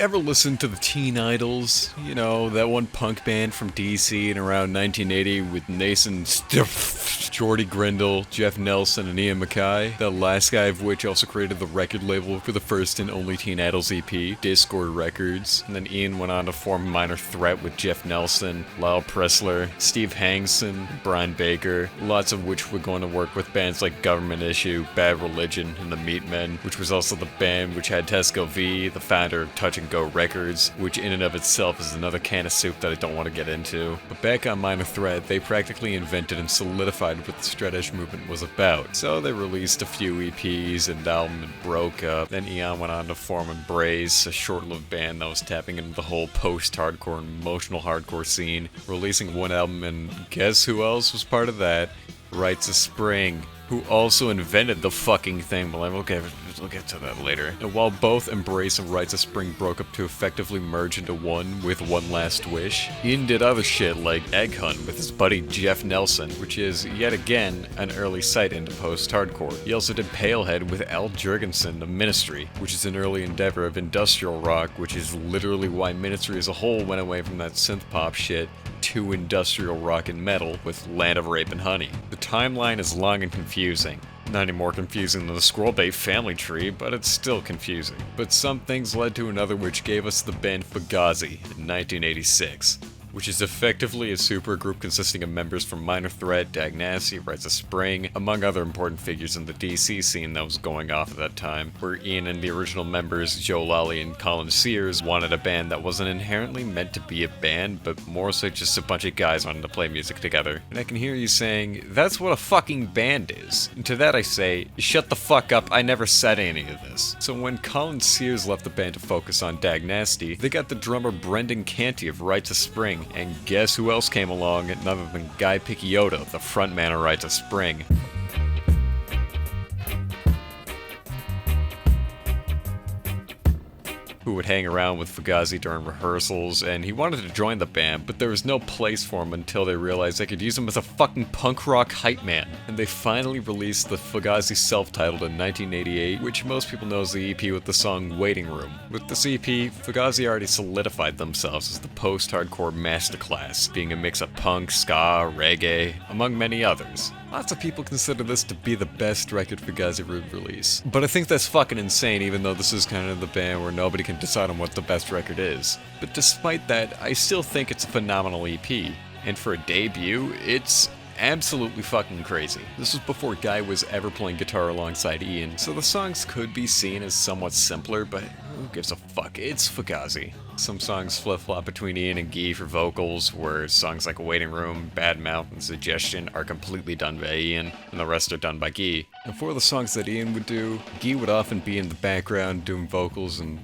ever listen to the Teen Idols? You know, that one punk band from DC in around 1980 with Nathan Jordy Grindle, Jeff Nelson, and Ian MacKaye? The last guy of which also created the record label for the first and only Teen Idols EP, Discord Records. And then Ian went on to form Minor Threat with Jeff Nelson, Lyle Pressler, Steve Hangson, Brian Baker, lots of which were going to work with bands like Government Issue, Bad Religion, and the Meatmen, which was also the band which had Tesco V, the founder of Touch and Go Records, which in and of itself is another can of soup that I don't want to get into. But back on Minor Threat, they practically invented and solidified what the straight edge movement was about. So they released a few EPs and album and broke up. Then Ian went on to form Embrace, a short-lived band that was tapping into the whole post-hardcore and emotional hardcore scene, releasing one album, and guess who else was part of that? Rites of Spring, who also invented the fucking thing, but we'll get to that later. And while both Embrace and Rites of Spring broke up to effectively merge into one with One Last Wish, Ian did other shit like Egg Hunt with his buddy Jeff Nelson, which is, yet again, an early sight into post-hardcore. He also did Pailhead with Al Jurgensen of Ministry, which is an early endeavor of industrial rock, which is literally why Ministry as a whole went away from that synth-pop shit to industrial rock and metal with Land of Rape and Honey. The timeline is long and confusing. Not any more confusing than the Squirrel Bay family tree, but it's still confusing. But some things led to another, which gave us the band Fugazi in 1986, which is effectively a supergroup consisting of members from Minor Threat, Dagnasty, Rites of Spring, among other important figures in the DC scene that was going off at that time, where Ian and the original members, Joe Lally and Colin Sears, wanted a band that wasn't inherently meant to be a band, but more so just a bunch of guys wanting to play music together. And I can hear you saying, that's what a fucking band is. And to that I say, shut the fuck up, I never said any of this. So when Colin Sears left the band to focus on Dagnasty, they got the drummer Brendan Canty of Rites of Spring. And guess who else came along? None other than Guy Picciotto, the frontman of Rites of Spring. Who would hang around with Fugazi during rehearsals, and he wanted to join the band, but there was no place for him until they realized they could use him as a fucking punk rock hype man. And they finally released the Fugazi self-titled in 1988, which most people know as the EP with the song Waiting Room. With this EP, Fugazi already solidified themselves as the post-hardcore masterclass, being a mix of punk, ska, reggae, among many others. Lots of people consider this to be the best record Fugazi would release. But I think that's fucking insane, even though this is kind of the band where nobody can decide on what the best record is. But despite that, I still think it's a phenomenal EP. And for a debut, it's absolutely fucking crazy. This was before Guy was ever playing guitar alongside Ian, so the songs could be seen as somewhat simpler, but who gives a fuck? It's Fugazi. Some songs flip-flop between Ian and Guy for vocals, where songs like Waiting Room, Bad Mouth, and Suggestion are completely done by Ian, and the rest are done by Guy. And for the songs that Ian would do, Guy would often be in the background doing vocals and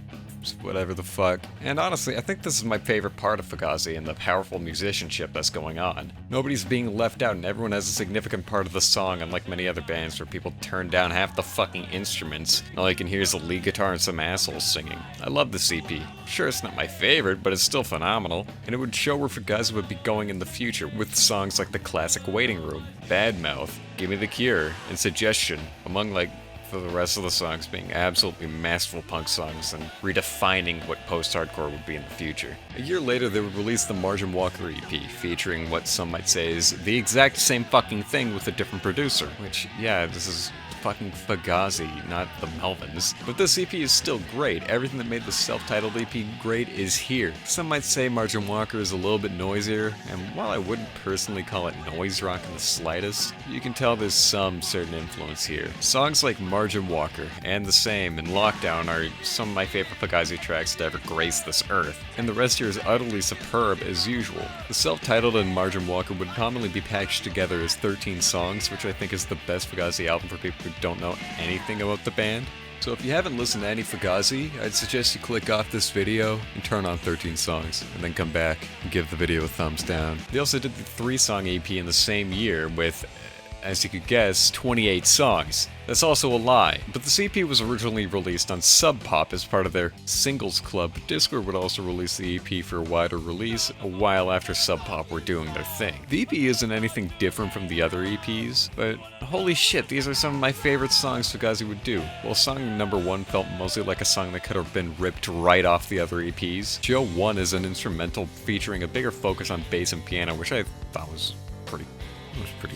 whatever the fuck. And honestly, I think this is my favorite part of Fugazi and the powerful musicianship that's going on. Nobody's being left out and everyone has a significant part of the song, unlike many other bands where people turn down half the fucking instruments and all you can hear is a lead guitar and some assholes singing. I love this EP. Sure, it's not my favorite, but it's still phenomenal, and it would show where Fugazi would be going in the future with songs like the classic Waiting Room, Bad Mouth, Give Me the Cure, and Suggestion, among for the rest of the songs being absolutely masterful punk songs and redefining what post-hardcore would be in the future. A year later, they would release the Margin Walker EP, featuring what some might say is the exact same fucking thing with a different producer, which, yeah, this is fucking Fugazi, not the Melvins. But this EP is still great. Everything that made the self-titled EP great is here. Some might say Margin Walker is a little bit noisier, and while I wouldn't personally call it noise rock in the slightest, you can tell there's some certain influence here. Songs like Margin Walker and The Same and Lockdown are some of my favorite Fugazi tracks to ever grace this earth, and the rest here is utterly superb as usual. The self-titled and Margin Walker would commonly be packaged together as 13 songs, which I think is the best Fugazi album for people who don't know anything about the band. So if you haven't listened to any Fugazi, I'd suggest you click off this video and turn on 13 songs, and then come back and give the video a thumbs down. They also did the 3-song EP in the same year with as you could guess, 28 songs. That's also a lie, but the EP was originally released on Sub Pop as part of their Singles Club. Discord would also release the EP for a wider release a while after Sub Pop were doing their thing. The EP isn't anything different from the other EPs, but holy shit, these are some of my favorite songs Fugazi would do. While song number 1 felt mostly like a song that could have been ripped right off the other EPs, Joe 1 is an instrumental featuring a bigger focus on bass and piano, which I thought was pretty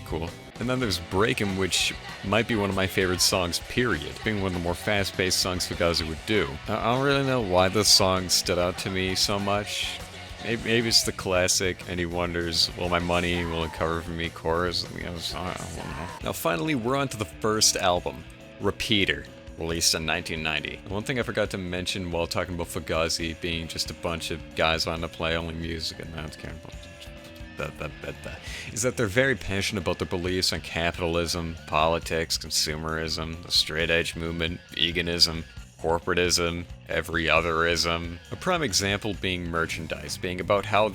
cool. And then there's Breakin', which might be one of my favorite songs, period, being one of the more fast-paced songs Fugazi would do. I don't really know why this song stood out to me so much. Maybe it's the classic, and he wonders, will my money, will it cover for me chorus? I don't know. Now finally, we're on to the first album, Repeater, released in 1990. One thing I forgot to mention while talking about Fugazi being just a bunch of guys wanting to play only music and not caring about is that they're very passionate about their beliefs on capitalism, politics, consumerism, the straight edge movement, veganism, corporatism, every otherism. A prime example being merchandise, being about how,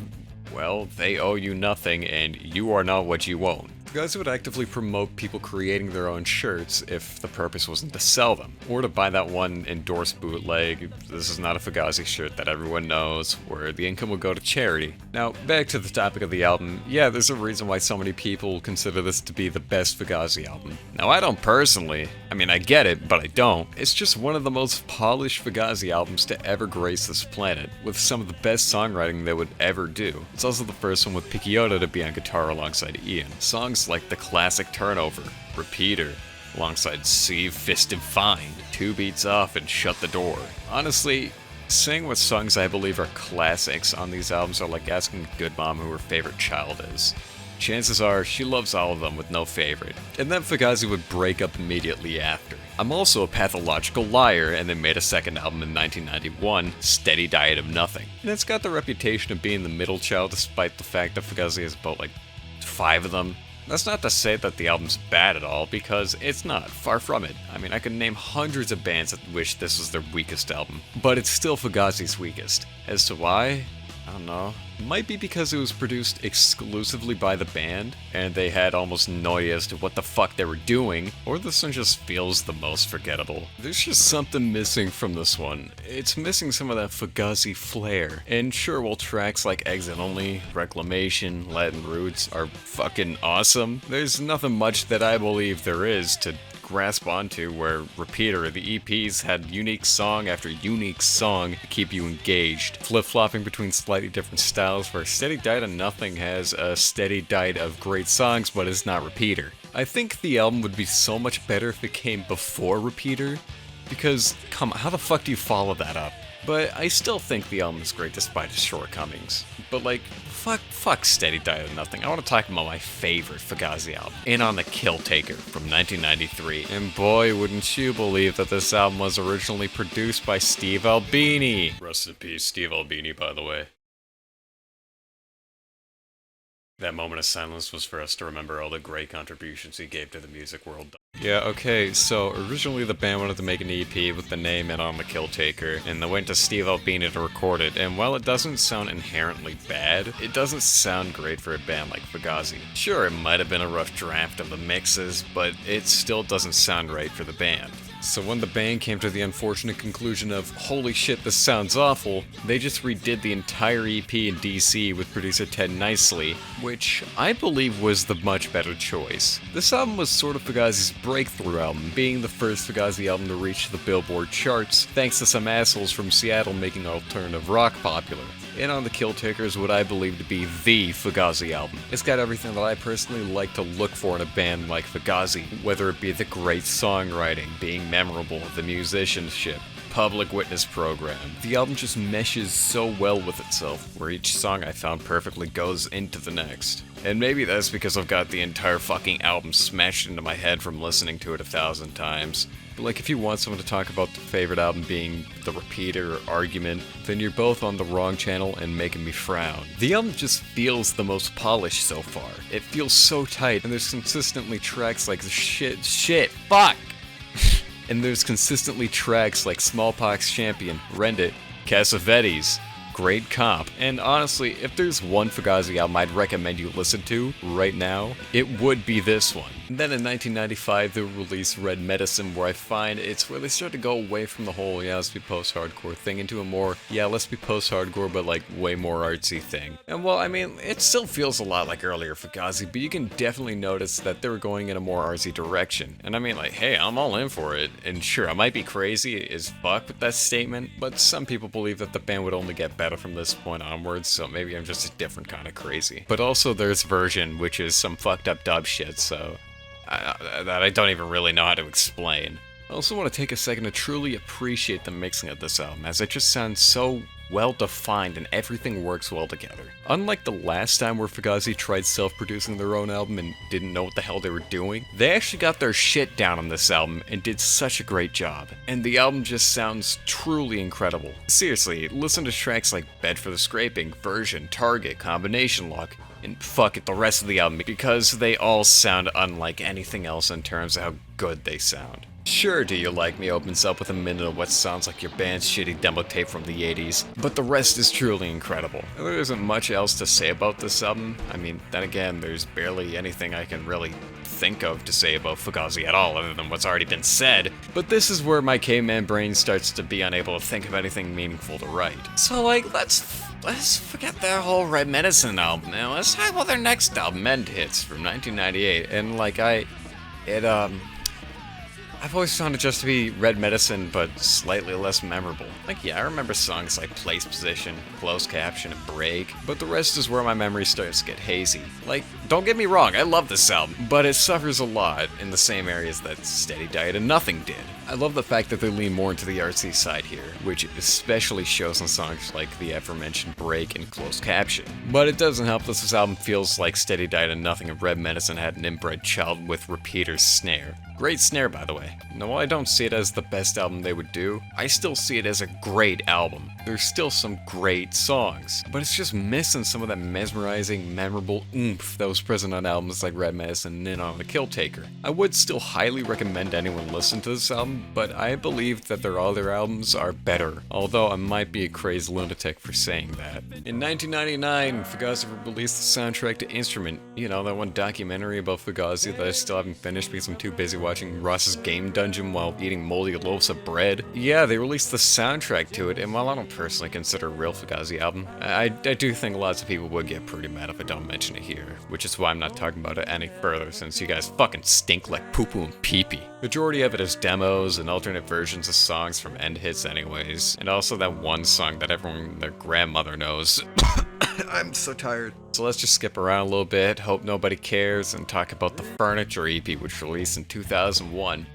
well, they owe you nothing and you are not what you own. Fugazi would actively promote people creating their own shirts if the purpose wasn't to sell them, or to buy that one endorsed bootleg, this is not a Fugazi shirt that everyone knows, where the income would go to charity. Now, back to the topic of the album, yeah, there's a reason why so many people consider this to be the best Fugazi album. Now, I don't personally. I mean, I get it, but I don't. It's just one of the most polished Fugazi albums to ever grace this planet, with some of the best songwriting they would ever do. It's also the first one with Picciotto to be on guitar alongside Ian. Songs like the classic Turnover, Repeater, alongside Sieve-Fisted Find, 2 Beats Off, and Shut the Door. Honestly, saying what songs I believe are classics on these albums are like asking a good mom who her favorite child is. Chances are, she loves all of them with no favorite. And then Fugazi would break up immediately after. I'm also a pathological liar, and they made a second album in 1991, Steady Diet of Nothing. And it's got the reputation of being the middle child despite the fact that Fugazi has about like 5 of them. That's not to say that the album's bad at all, because it's not, far from it. I mean, I could name hundreds of bands that wish this was their weakest album, but it's still Fugazi's weakest. As to why? I don't know. It might be because it was produced exclusively by the band, and they had almost no idea as to what the fuck they were doing, or this one just feels the most forgettable. There's just something missing from this one. It's missing some of that Fugazi flair. And sure, while tracks like Exit Only, Reclamation, Latin Roots are fucking awesome, there's nothing much that I believe there is to grasp onto, where Repeater, the EPs had unique song after unique song to keep you engaged, flip-flopping between slightly different styles, where Steady Diet of Nothing has a steady diet of great songs but is not Repeater. I think the album would be so much better if it came before Repeater, because, come on, how the fuck do you follow that up? But I still think the album is great despite its shortcomings. But like, fuck Steady Diet of Nothing. I want to talk about my favorite Fugazi album, In on the Kill Taker from 1993. And boy, wouldn't you believe that this album was originally produced by Steve Albini. Rest in peace, Steve Albini, by the way. That moment of silence was for us to remember all the great contributions he gave to the music world. Yeah, okay, so originally the band wanted to make an EP with the name In on the Kill Taker, and they went to Steve Albini to record it, and while it doesn't sound inherently bad, it doesn't sound great for a band like Fugazi. Sure, it might have been a rough draft of the mixes, but it still doesn't sound right for the band. So when the band came to the unfortunate conclusion of, holy shit, this sounds awful, they just redid the entire EP in DC with producer Ted Nicely, which I believe was the much better choice. This album was sort of Fugazi's breakthrough album, being the first Fugazi album to reach the Billboard charts, thanks to some assholes from Seattle making alternative rock popular. In on the Kill Taker is what I believe to be the Fugazi album. It's got everything that I personally like to look for in a band like Fugazi, whether it be the great songwriting, being memorable, the musicianship, public witness program. The album just meshes so well with itself, where each song I found perfectly goes into the next. And maybe that's because I've got the entire fucking album smashed into my head from listening to it 1,000 times. But like, if you want someone to talk about the favorite album being the Repeater or Argument, then you're both on the wrong channel and making me frown. The album just feels the most polished so far. It feels so tight, and there's consistently tracks like fuck! And there's consistently tracks like Smallpox Champion, Rend It, Cassavetes, great comp, and honestly, if there's one Fugazi album I'd recommend you listen to right now, it would be this one. And then in 1995, they released Red Medicine, where I find it's where they start to go away from the whole, yeah, let's be post-hardcore thing into a more, yeah, let's be post-hardcore, but like way more artsy thing. And well, I mean, it still feels a lot like earlier Fugazi, but you can definitely notice that they were going in a more artsy direction. And I mean, like, hey, I'm all in for it. And sure, I might be crazy as fuck with that statement, but some people believe that the band would only get better from this point onwards, so maybe I'm just a different kind of crazy. But also there's Version, which is some fucked up dub shit, so that I don't even really know how to explain. I also want to take a second to truly appreciate the mixing of this album, as it just sounds so well defined and everything works well together. Unlike the last time where Fugazi tried self-producing their own album and didn't know what the hell they were doing, they actually got their shit down on this album and did such a great job. And the album just sounds truly incredible. Seriously, listen to tracks like Bed for the Scraping, Version, Target, Combination Lock, and fuck it, the rest of the album, because they all sound unlike anything else in terms of how good they sound. Sure, Do You Like Me opens up with a minute of what sounds like your band's shitty demo tape from the 80s, but the rest is truly incredible. There isn't much else to say about this album. I mean, then again, there's barely anything I can really think of to say about Fugazi at all other than what's already been said, but this is where my caveman brain starts to be unable to think of anything meaningful to write. So like, let's forget their whole Red Medicine album now. Let's talk about their next album, Rend It from 1998, and like I've always found it just to be Red Medicine, but slightly less memorable. Like, yeah, I remember songs like Place Position, Closed Caption, and Break, but the rest is where my memory starts to get hazy. Like, don't get me wrong, I love this album, but it suffers a lot in the same areas that Steady Diet and Nothing did. I love the fact that they lean more into the artsy side here, which especially shows in songs like the aforementioned Break and Closed Caption. But it doesn't help that this album feels like Steady Diet and Nothing and Red Medicine had an inbred child with Repeater's snare. Great snare, by the way. Now, while I don't see it as the best album they would do, I still see it as a great album. There's still some great songs, but it's just missing some of that mesmerizing, memorable oomph that was present on albums like Red Medicine and on The Kill Taker. I would still highly recommend anyone listen to this album, but I believe that their other albums are better, although I might be a crazed lunatic for saying that. In 1999, Fugazi released the soundtrack to Instrument, you know, that one documentary about Fugazi that I still haven't finished because I'm too busy watching Ross's Game Dungeon while eating moldy loaves of bread. Yeah, they released the soundtrack to it, and while I don't personally consider a real Fugazi album, I do think lots of people would get pretty mad if I don't mention it here, which is why I'm not talking about it any further since you guys fucking stink like poo-poo and pee-pee. Majority of it is demos and alternate versions of songs from end hits anyways, and also that one song that everyone and their grandmother knows. I'm so tired. So let's just skip around a little bit, hope nobody cares, and talk about the Furniture EP, which released in 2001.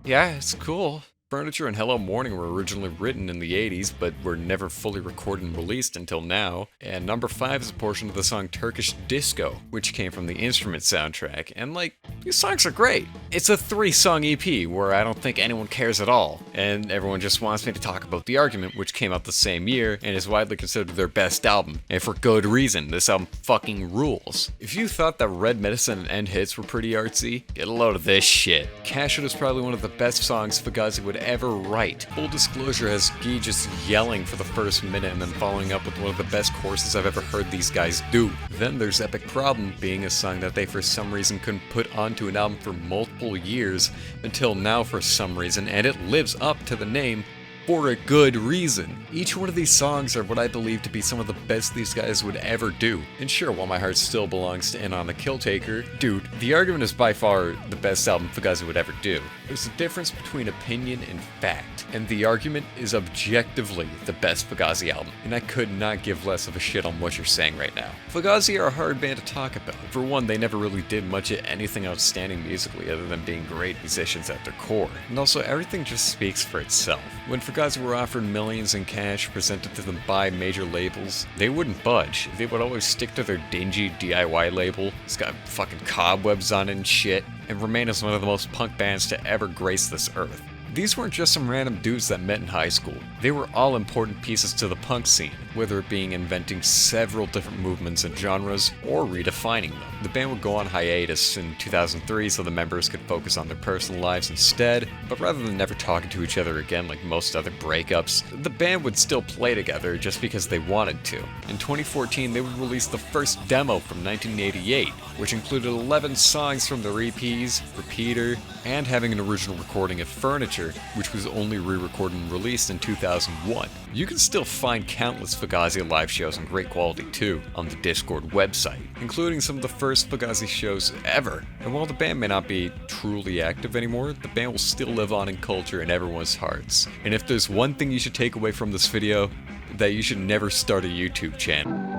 Yeah, it's cool. Furniture and Hello Morning were originally written in the 80s, but were never fully recorded and released until now. And number 5 is a portion of the song Turkish Disco, which came from the Instrument soundtrack. And like, these songs are great. It's a 3-song EP where I don't think anyone cares at all. And everyone just wants me to talk about The Argument, which came out the same year and is widely considered their best album. And for good reason, this album fucking rules. If you thought that Red Medicine and End Hits were pretty artsy, get a load of this shit. Cash It is probably one of the best songs Fugazi would ever write. Full disclosure has Guy just yelling for the first minute and then following up with one of the best choruses I've ever heard these guys do. Then there's Epic Problem, being a song that they for some reason couldn't put onto an album for multiple years until now for some reason, and it lives up to the name for a good reason. Each one of these songs are what I believe to be some of the best these guys would ever do. And sure, while my heart still belongs to In on the Kill Taker, dude, The Argument is by far the best album Fugazi would ever do. There's a difference between opinion and fact, and The Argument is objectively the best Fugazi album, and I could not give less of a shit on what you're saying right now. Fugazi are a hard band to talk about. For one, they never really did much of anything outstanding musically other than being great musicians at their core, and also everything just speaks for itself. When Fugazi were offered millions in cash presented to them by major labels, they wouldn't budge. They would always stick to their dingy DIY label. It's got fucking cobwebs on it and shit, and remain as one of the most punk bands to ever grace this earth. These weren't just some random dudes that met in high school. They were all important pieces to the punk scene. whether it being inventing several different movements and genres or redefining them. The band would go on hiatus in 2003 so the members could focus on their personal lives instead, but rather than never talking to each other again like most other breakups, the band would still play together just because they wanted to. In 2014, they would release the first demo from 1988, which included 11 songs from their EPs, Repeater, and having an original recording of Furniture, which was only re-recorded and released in 2001. You can still find countless Fugazi live shows in great quality too on the Discord website, including some of the first Fugazi shows ever. And while the band may not be truly active anymore, the band will still live on in culture in everyone's hearts. And if there's one thing you should take away from this video, that you should never start a YouTube channel.